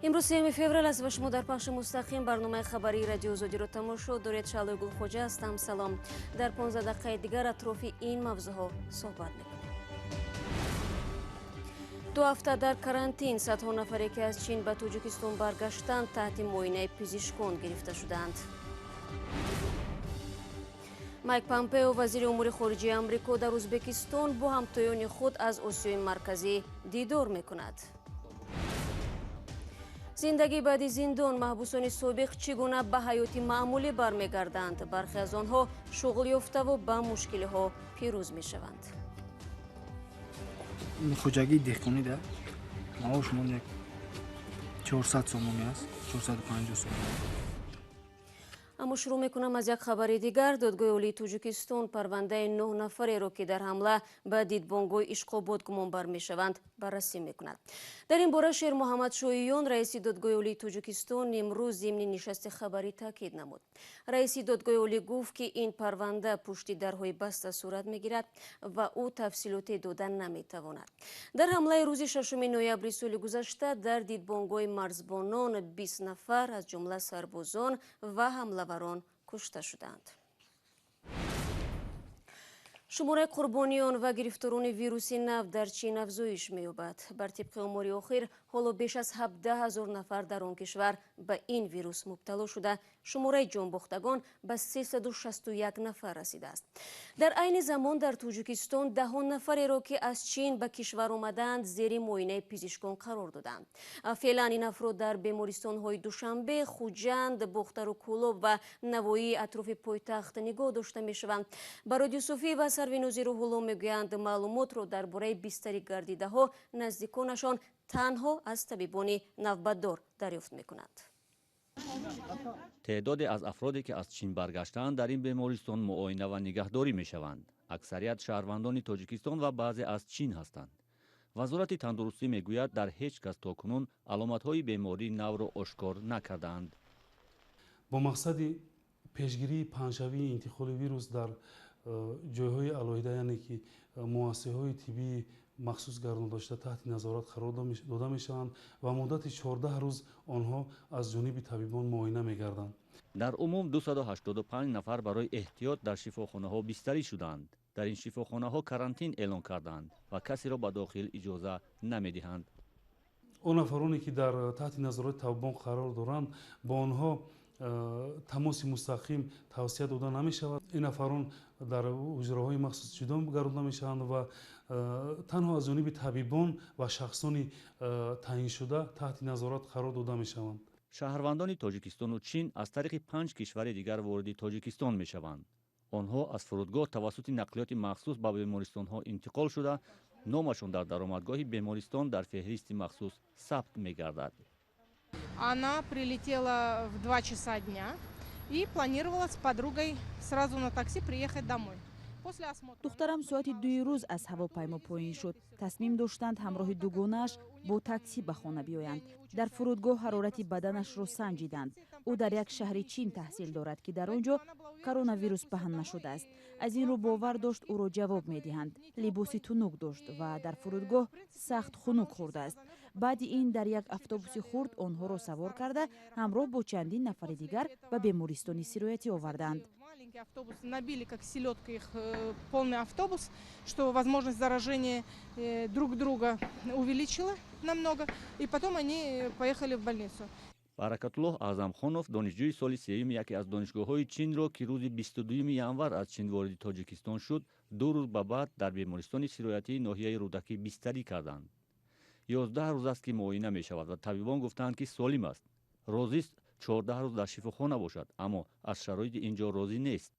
امروز 3 فوریه است و شما در پخش مستقیم برنامه خبری رادیو آزادی را تماشا دارید. شعله گلخوجه هستم. سلام. در 15 دقیقه دیگر اطراف این موضوعها صحبت می‌کنیم. 2 هفته در کرانتین صدها نفری که از چین به تاجیکستان برگشتند تحت معاینه پزشکان گرفته شدند. مایک پامپئو وزیر امور خارجه آمریکا در ازبکستان با همتایان خود از آسیای مرکزی دیدار می‌کند. زندگی بعد زندان محبوسان سابق چگونه به حیات معمولی برمیگردند؟ برخی از آنها شغل یافته و با مشکل‌ها پیروز می‌شوند. خوجگی دهقانی ده معاشمون یک 400 سومونی است، 450 سومونی. اما شروع میکنم از یک خبر دیگر. دادگاه عالی تاجیکستان پرونده 9 نفری را که در حمله به دیدبانگاه اشقاباد گمانبر میشوند بررسی میکند. در این باره شیر محمد شاییان رئیس دادگاه عالی تاجیکستان امروز ضمن نشست خبری تاکید نمود. رئیس دادگاه عالی گفت که این پرونده پشت درهای بسته صورت میگیرد و او تفصیلات دادن نمیتواند. در حمله روز 6 نوامبر سال گذشته در دیدبانگاه مرزبانان 20 نفر از جمله سربازان و حمله کشته شدند. شماره قربانیان و گرفتاران ویروس نو در چین افزایش می‌یابد. بر طبق آمار اخیر حالا بیش از 17,000 نفر در آن کشور به این ویروس مبتلا شده، شماره جان باختگان به 361 نفر رسیده است. در عین زمان در تاجیکستان دهان نفری را که از چین به کشور آمدند زیر معاینه پزشکان قرار دادند. فعلا این افراد در بیمارستان‌های دوشنبه، خوجند، بختر و کولاب و نواحی اطراف پایتخت نگاه داشته می‌شوند. با رادیو صوفی و سروینوزی رو حالا میگویند معلومات رو درباره بستری گردیده ها نزدیکانشان تنها از طبیبان نوبتدار دریافت میکنند. تعدادی از افرادی که از چین برگشتند در این بیمارستان معاینه و نگهداری میشوند. اکثریت شهروندان تاجیکستان و بعضی از چین هستند. وزارت تندرستی میگوید در هیچ کس تاکنون علامت‌های بیماری نو را آشکار نکردند. با مقصد پیشگیری پنجشوی انتقال ویروس در جایهای علیحده، یعنی که مؤسسه‌های طبی مخصوص گردانده داشته تحت نظارت قرار داده میشوند و مدت 14 روز آنها از جانب طبیبان معاینه میگردند. در عموم 285 نفر برای احتیاط در شفاخانه‌ها بستری شدند. در این شفاخانه‌ها کرانتین اعلان کردند و کسی را به داخل اجازه نمیدهند. آن افرادی که در تحت نظارت طبیبان قرار دارند با آنها تماس مستقیم توصیه داده نمی شود. این افراد در حجره‌های مخصوص جدا گردانده می شوند و تنها از جانب طبیبان و شخصانی تعیین شده تحت نظارت قرار داده می شوند. شهروندان تاجیکستان و چین از طریق 5 کشور دیگر وارد تاجیکستان می شوند. آنها از فرودگاه توسط نقلیات مخصوص به بیمارستان‌ها انتقال شده، نامشان در درآمدگاه بیمارستان در فهرست مخصوص ثبت می گردد. Она прилетела в 2 часа дня и планировала с подругой сразу на такси приехать домой. دخترم ساعت 2 روز از هواپیما پایین شد. تصمیم داشتند همراه دوگانه‌اش با تاکسی به خانه بیایند. در فرودگاه حرارت بدنش را سنجیدند. او در یک شهر چین تحصیل دارد که در آنجا کرونا ویروس پهن نشده است. از این رو باور داشت او را جواب می‌دهند. لباس تنوک داشت و در فرودگاه سخت خنک خورده است. بعد این در یک اتوبوس خرد آنها را سوار کرده همراه با چندین نفر دیگر به بیمارستان سرایتی آوردند. Маленький автобус набили как селедка их полный автобус, что возможность заражения друг друга увеличила намного, и потом они поехали в больницу. баракатуллоҳ аъзамхонов донишҷӯи соли сеюм яке аз донишгоҳҳои чинро ки рӯзи 22 январ аз чин вориди тоҷикистон шуд 2 рӯз ба баъд дар бемористони сироятии ноҳияи рӯдакӣ бистарӣ карданд. 11 рӯз аст ки муоина мешавад ва табибон гуфтанд ки солим аст. розист 14 рӯз дар шифохона бошад, аммо аз шароити инҷо розӣ нест.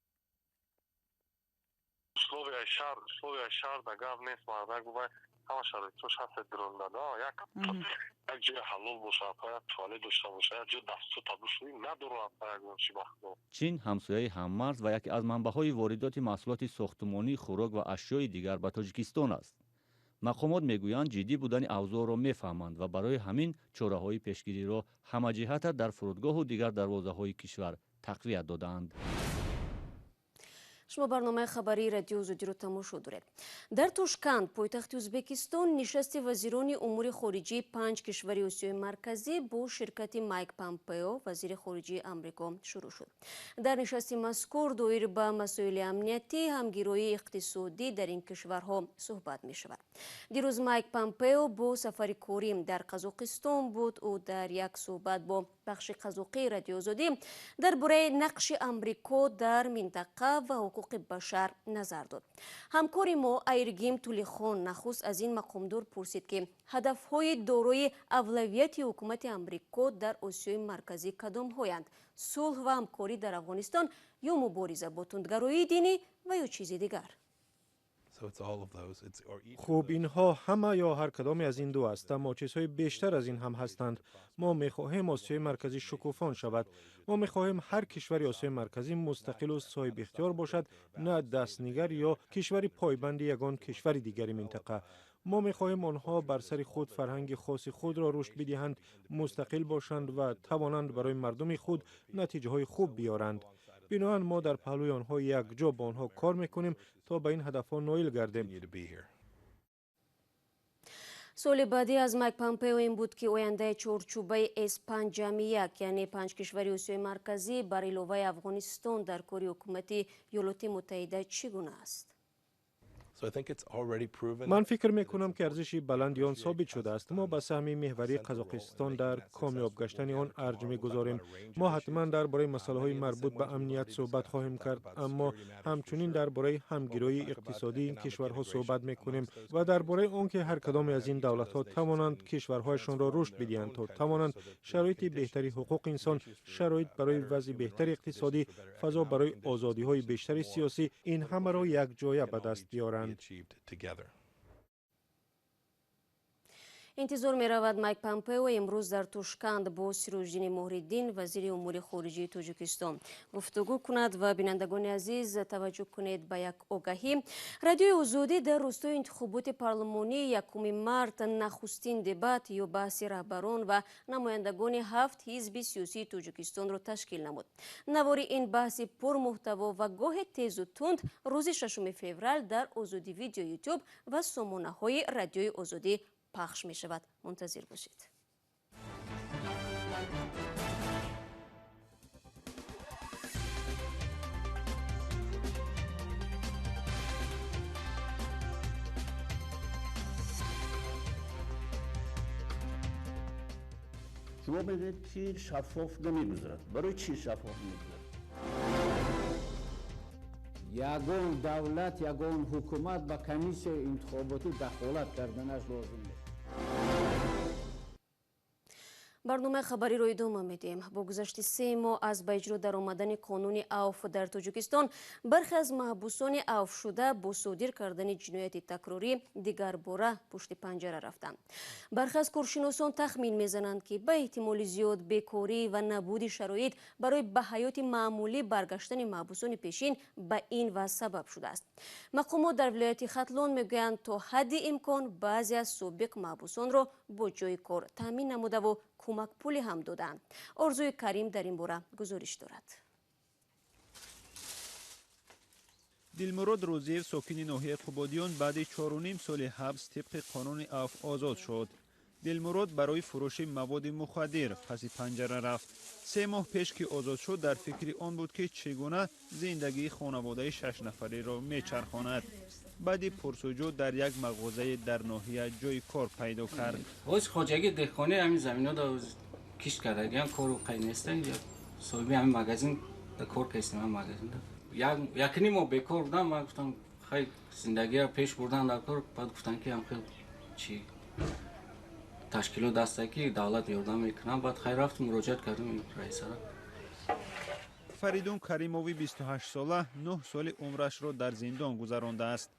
условия шаҳр гап нест, мардак бубай ҳама шароитош ҳаст дронда да як ҷои ҳалол бошад, як туалет дошта бошад, як ҷои дасту табушуи надорад як чӣ вақто. чин ҳамсояи ҳаммарз ва яке аз манбаъҳои воридоти маҳсулоти сохтмонӣ, хӯрок ва ашёи дигар ба Тоҷикистон аст. мақомот мегӯянд ҷиддӣ будани авзоъро мефаҳманд ва барои ҳамин чораҳои пешгириро ҳамаҷиҳата дар фурудгоҳу дигар дарвозаҳои кишвар тақвият додаанд. шумо барномаи хабарии радиои Озодиро тамошо доред. Дар Тошканд, пойтахти Узбекистон, нишасти вазирони умури хориҷии 5 кишвари Осиёи марказӣ бо ширкати Майк Помпео, вазири хориҷии Амрико, шурӯъ шуд. Дар нишасти мазкур доир ба масоили амниятӣ, ҳамгироии иқтисодӣ дар ин кишварҳо суҳбат мешавад. дирӯз Майк Помпео бо сафари корӣ дар Қазоқистон буд. ӯ дар як суҳбат бо бахши қазоқии радиои Озодӣ дар бораи нақши Амрико дар минтақа ва ҳуқуқи башар назар дод. ҳамкори мо Айргим Тулихон нахуст аз ин мақомдор пурсид ки ҳадафҳои дорои авлавияти ҳукумати Амрико дар Осиёи марказӣ кадомҳоянд? сулҳ ва ҳамкорӣ дар Афғонистон ё мубориза бо тундгароии динӣ ва ё чизи дигар? خب اینها همه یا هر کدام از این دو است، اما چیزهای بیشتر از این هم هستند. ما می‌خواهیم آسیای مرکزی شکوفان شود. ما می‌خواهیم هر کشور آسیای مرکزی مستقل و صاحب اختیار باشد، نه دستنگر یا کشوری پایبند یگان کشور دیگری منطقه. ما می‌خواهیم آنها بر سر خود فرهنگ خاص خود را رشد بدهند، مستقل باشند و توانند برای مردم خود نتیجه‌های خوب بیارند. بنابراین ما در پهلوی آنها یک جا با آنها کار میکنیم تا به این هدفها نائل گردیم. соли баъдӣ аз Майк Помпео ин буд ки ояндаи чорчӯбаи S5+1, яъне 5 кишвари Осиёи марказӣ бар иловаи Афғонистон дар кори ҳукумати Ёлоти Муттаҳида чӣ гуна аст? من فکر میکنم که ارزش بلندی آن ثابت شده است. ما به سهم محوری قزاقستان در کامیاب گشتن آن ارج میگذاریم. ما حتما درباره مسائل مربوط به امنیت صحبت خواهیم کرد، اما همچنین درباره همگرایی اقتصادی این کشورها صحبت میکنیم و درباره آنکه هر کدام از این دولت‌ها توانند کشورهایشان را رشد بدهند تا توانند شرایط بهتری حقوق انسان، شرایط برای وضع بهتر اقتصادی، فضا برای آزادی‌های بیشتر سیاسی، این همه را یک جایه به دست بیارند. интизор меравад Майк Помпео имрӯз дар Тошканд бо Сироҷдини Моҳриддин, вазири умури хориҷии Тоҷикистон, гуфтугӯ кунад. ва бинандагони азиз, таваҷҷӯҳ кунед ба як огаҳӣ. Радиои Озодӣ дар рӯстои интихоботи парлумонии 1 март нахустин дебат ё баҳси раҳбарон ва намояндагони 7 ҳизби сиёсии Тоҷикистонро ташкил намуд. навори ин баҳси пурмуҳтаво ва гоҳе тезу тунд рӯзи 6 феврал дар Озодӣ видео YouTube ва сомонаҳои радиои Озодӣ пахш мешавад. мунтазир бошед. شما بگید که شفاف نمی‌گذرد. برای چی شفاف نمی‌گذرد؟ یگان دولت، یگان حکومت با کمیسیون انتخاباتی دخالت کردنش لازم نیست. барномаи хабариро идома медиҳем. бо гузашти 3 моҳ аз ба иҷро даромадани қонуни авф дар Тоҷикистон, бархе аз маҳбусони авфшуда бо содир кардани ҷинояти такрорӣ дигарбора пушти панҷара рафтанд. бархе аз коршиносон тахмин мезананд ки ба эҳтимоли зиёд бекорӣ ва набуди шароит барои ба ҳаёти маъмулӣ баргаштани маҳбусони пешин ба ин вазъ сабаб шудааст. мақомот дар вилояти Хатлон мегӯянд, то ҳадди имкон баъзе аз собиқ маҳбусонро бо ҷойи кор таъмин намудаву кӯмак пулӣ ҳам доданд. орзуи Карим дар ин бора гузориш дорад. дилмурод розиев, сокини ноҳияи қубодиён, баъди 4.5 соли ҳабс тибқи қонуни авф озод шуд. дилмурод барои фурӯши маводи мухаддир паси панҷара рафт. 3 моҳ пеш ки озод шуд, дар фикри он буд ки чӣ гуна зиндагии хонаводаи 6 нафареро мечархонад. баъди пурсуҷӯ дар як мағозае дар ноҳия ҷойи кор пайдо кард. оз хоҷагӣ деҳқонӣ ҳамин заминода кишт кардагиам кору қай нестем, соҳиби ҳамин магазин да кор кастем. ҳамин магазинда якни мо бекор будам. ман гуфтам хай зиндагиро пеш бурдан дар кор. баъд гуфтан ки ҳам хел чи ташкилот даста ки давлат ёрдам мекунад. баъд хай рафтам муроҷиат кардам раисара. фаридун каримови 28 сола 9 соли умрашро дар зиндон гузарондааст.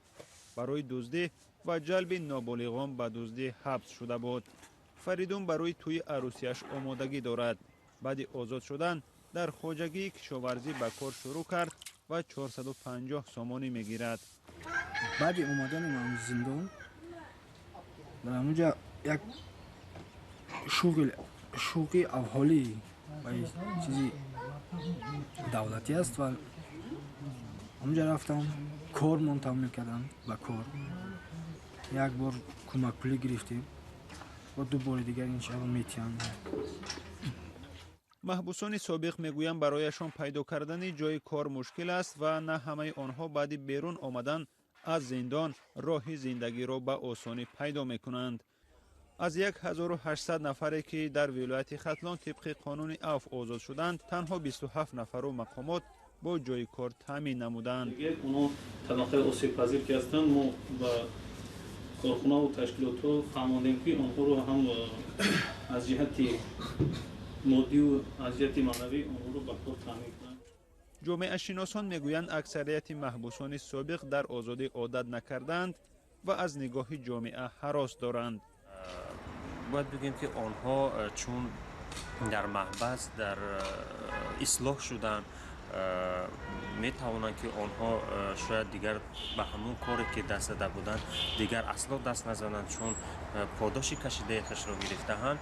барои дуздӣ ва ҷалби ноболиғон ба дуздӣ ҳабс шуда буд. фаридун барои тӯи арӯсияш омодагӣ дорад. баъди озод шудан дар хоҷагии кишоварзӣ ба кор шурӯъ кард ва 450 сомонӣ мегирад. баъди омадани ман зиндон дар ҳамуҷа як шуғли авҳолӣ ба чизи давлатӣ аст ва اونجا رفتم کارمون تمرین کردم با کار. یک بار کمک پولی گرفتیم و دو بار دیگر انشاءالله میتونم. محبوسان سابق میگویند برایشان پیدا کردن جای کار مشکل است و نه همه آنها بعد بیرون آمدن از زندان راه زندگی را به آسانی پیدا میکنند. از 1800 نفری که در ولایت ختلان طبق قانون عفو آزاد شدند، تنها 27 نفر و مقامات با جای کار تامین نمودند. اونا طبقه آسیب پذیر که هستند، ما با کارخانه و تشکیلات ها فهمیدیم که آنها رو هم از جهت مادی و از جهت معنوی آنها رو به کار تامین کنند. جامعه شناسان میگویند اکثریت محبوسان سابق در آزادی عادت نکردند و از نگاه جامعه هراس دارند. باید بگیم که آنها چون در محبس در اصلاح شدن، می توانند که آنها شاید دیگر به همون کاری که دست داده بودند دیگر اصلا دست نزنند، چون پاداشی کشیده خش را گرفته‌اند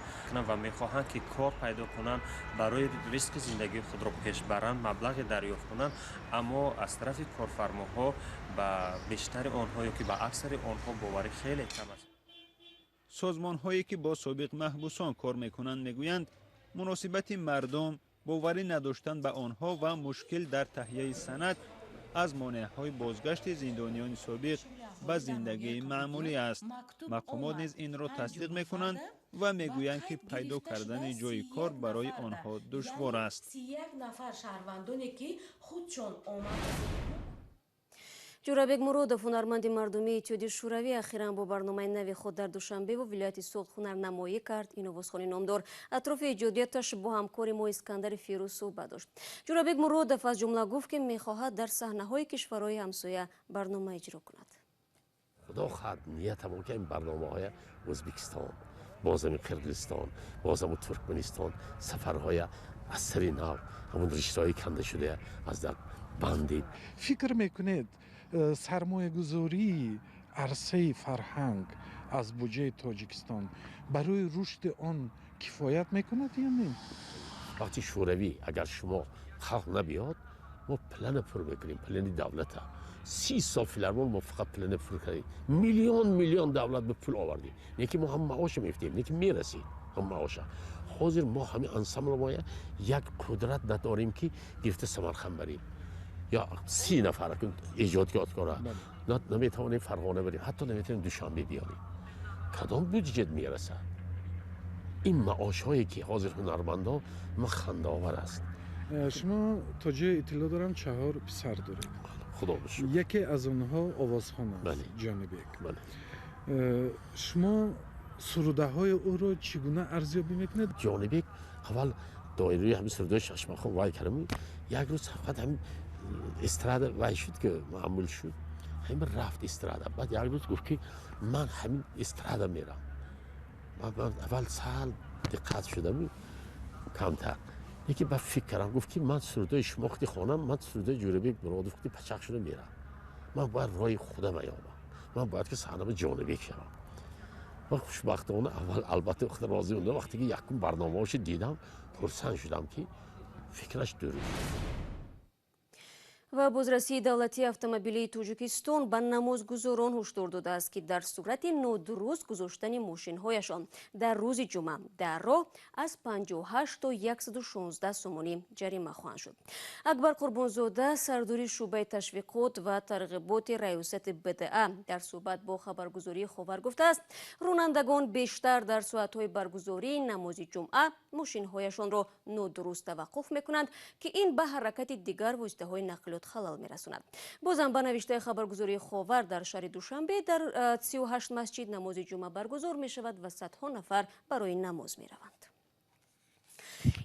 و می‌خواهند که کار پیدا کنند برای ریسک زندگی خود را پیش برند، مبلغ دریافت کنند، اما از طرف کارفرماها به بیشتر آنها یا که به اکثر آنها باوری خیلی کم است. سازمان‌هایی که با سابق محبوسان کار می‌کنند میگویند مناسبت مردم باوری نداشتن به آنها و مشکل در تهیه سند از مانع‌های بازگشت زندانیان سابق به زندگی معمولی است. مقامات نیز این را تصدیق می‌کنند و میگویند که پیدا کردن جای کار برای آنها دشوار است. ҷурабек муродов, ҳунарманди мардумии иттиҳодии шӯравӣ, ахиран бо барномаи нави худ дар душанбе ва вилояти суғд ҳунарнамоӣ кард. Ин овозхони номдор атрофи иҷодияташ бо ҳамкори мо Искандари Фирӯз суҳбат дошт. ҷурабек муродов аз ҷумла гуфт, ки мехоҳад дар саҳнаҳои кишварҳои ҳамсоя барнома иҷро кунад. خدا خواهد نیتم که این برنامه‌های ازبکستان، بازم قرقیزستان، بازم ترکمنستان، سفرهای از سری نو، همون رشته‌های کنده شده از در بندید. فکر میکنید سرمایه گذاری عرصه فرهنگ از بودجه تاجیکستان برای رشد آن کفایت میکند یا نه؟ وقتی شوروی اگر شما خلق نبیاد، ما پلن پر میکنیم، پلن دولت ها. 30 سال فیلرمون ما فقط پلن پر کردیم، میلیون دولت به پول آوردیم. یکی ما هم معاش میفتیم، یکی میرسید هم معاش. حاضر ما همین انسامبل ما یک قدرت نداریم که گرفته سمرقند بریم یا 30 نفر که ایجادکار نمیتوانیم فرغانه بریم، حتی نمیتونیم دوشنبه بیاریم. کدام بودجه میرسه؟ این معاش هایی که حاضر هنرمندا ما خنده آور است. شما تا جای اطلاع دارم 4 پسر دارید. خدا بشکر. یکی از اونها آوازخوان است. جانبیک. شما سروده های او رو چگونه ارزیابی میکنید؟ جانبیک اول دایره همین سروده ششمخان وای کردم. یک روز فقط همین استراده وای شد که معمول شد. همین رفت استراده. بعد یک روز گفت که من همین استراده میرم. من اول سال دقت شدم کمتر. یکی با فکر کردم گفت که من سروده شماختی خانم، من سروده جوربیک مرادف که پچق شده میرم. من باید رای خودم ایامم. من باید که صحنه جانبیک شوم. و خوشبختانه اول البته وقت راضی موندم، وقتی که یکم برنامه‌اش دیدم پرسان شدم که فکرش درست. ва бозрасии давлатии автомобилии Тоҷикистон ба намозгузорон ҳушдор додааст, ки дар сурати нодуруст гузоштани мошинҳояшон дар рӯзи ҷумъа дар роҳ аз 58 то 116 сомонӣ ҷарима хоҳанд шуд. Акбар Қурбонзода, сардори шӯъбаи ташвиқот ва тарғиботи раёсати БДА, дар суҳбат бо хабаргузории Ховар гуфтааст, ронандагон бештар дар соатҳои баргузории намози ҷумъа мошинҳояшонро нодуруст таваққуф мекунанд, ки ин ба ҳаракати дигар воситаҳои нақлиёт халал мерасонад. бозам ба навиштаи хабаргузории Ховар, дар шаҳри Душанбе дар 38 масҷид намози ҷумъа баргузор мешавад ва садҳо нафар барои намоз мераванд.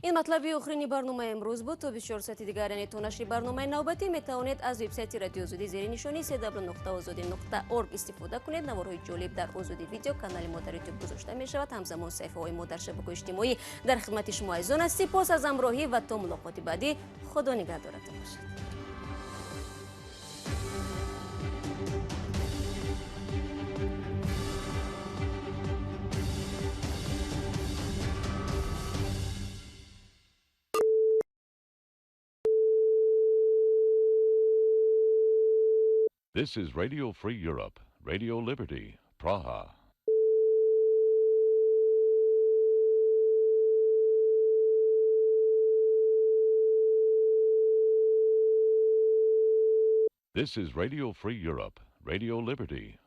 ин матлаби охирини барномаи имрӯз буд. То 24 соати дигар, яъне то нашри барномаи навбатӣ, метавонед аз вебсайти радиои Озодӣ зери нишони www.ozodi.org истифода кунед. наворҳои ҷолиб дар Озодӣ видео канали мо дар ютуб гузошта мешавад. ҳамзамон саҳифаҳои мо дар шабакаҳои иҷтимоӣ дар хидмати шумо азизон аст. сипос аз ҳамроҳӣ ва то мулоқоти баъдӣ. худо нигаҳдоратон бошад. This is Radio Free Europe, Radio Liberty, Praha. This is Radio Free Europe, Radio Liberty,